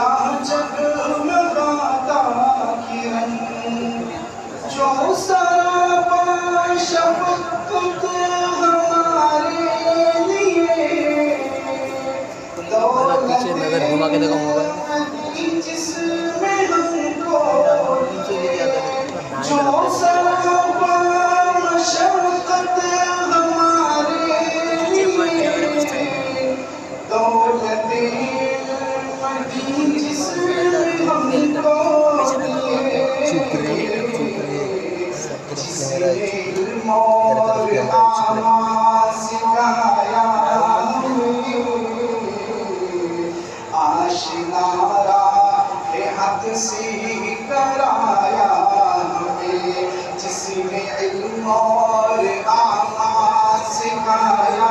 या जगमगाता किरण जो सरापा शफ़क़त हमारे लिए पीछे नजर घुमा के देखो मोबाइल जिसमें हमको जो सरापा शफ़क़त हमारे लिए दौलते मदी जिसमें हमको जिसने इल्म और आमाल सिखाया आशिना राह हक से कराया हमें जिसने इल्म और आमाल सिखाया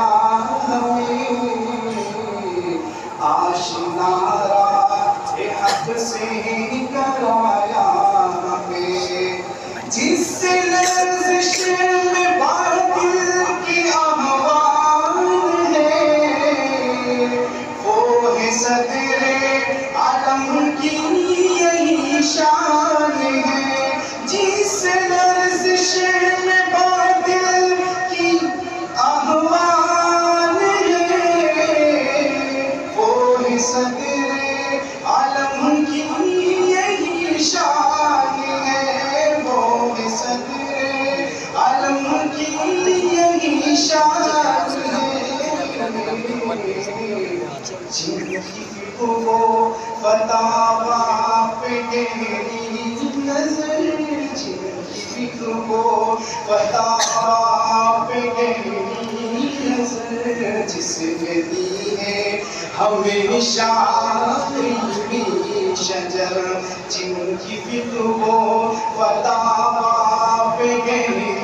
हमें आशिना राह हक से कराया हमें जिससे लर्ज़िश में बातिल की आह्वान है वो है सदरे आलम की यही शान है जिससे लर्ज़िश में बातिल की आह्वान है वो है सदरे आलम की यही शान है वो है सदरे आलम की यही शान है जिनकी वो फतावा पे गहरी नजर जिनकी वो फतावा पे गहरी नजर जिसने दी है हमेशा इल्मी शजर जिनकी वो फतावा पे गहरी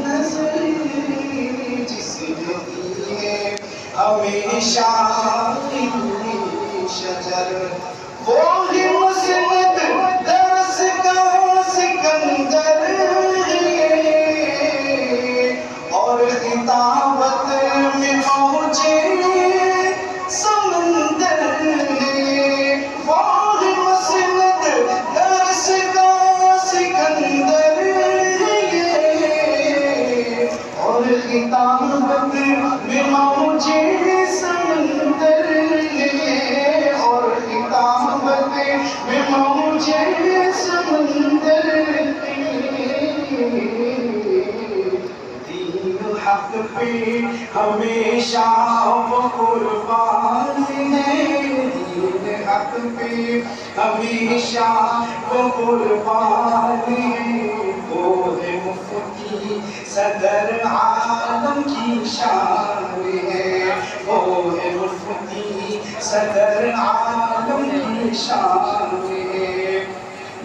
नजर जिसने दी है हमेशा इल्मी शजर वो ही मुस्लिम दरस का सिकंदर है और खिताबत में मौजे समंदर है वो ही मुस्लिम दरस का सिकंदर है और खिताबत में मौजे समंदर है और खिताबत में मौजे समंदर दीन हक पे हमेशा वो कुर्बान है दीन हक पे हमेशा वो कुर्बान है वो है मुफ्ती सदर आलम की शान है वो है मुफ्ती सदर आलम की शान है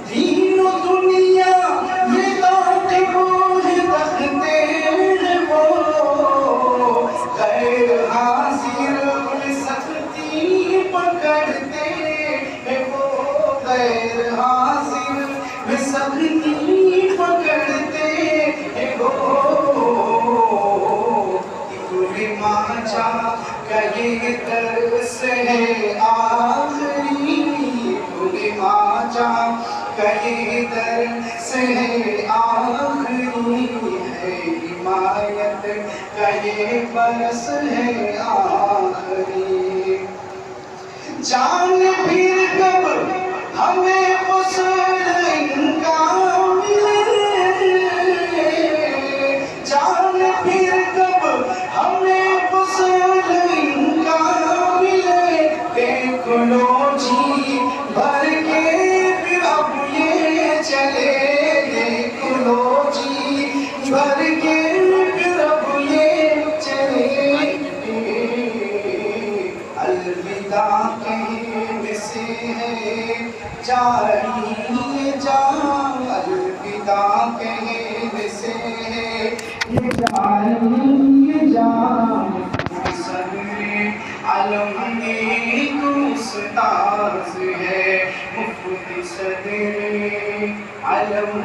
दीन दुनिया में बाटे वो है तख्ते हैं वो गैर हाजिर सख्ती पकड़ते हैं वो गैर हाजिर सख्ती पकड़ते हैं वो माचा का ये दर्स है आखिरी माचा का ये दर्स है आखिरी है हिमायत का ये बरस है आखिरी जान फिर कब हमें वसूल इनका मिले जान फिर कब हमें वसूल इनका मिले देख लो जी भर के फिर अब ये चले देख लो जी भर के फिर अब ये चले अलविदा कहने से है जारी जान अलविदा कहने से है जारी जान सदरे आलम एक उस्ताद है मुफ्ती सदरे आलम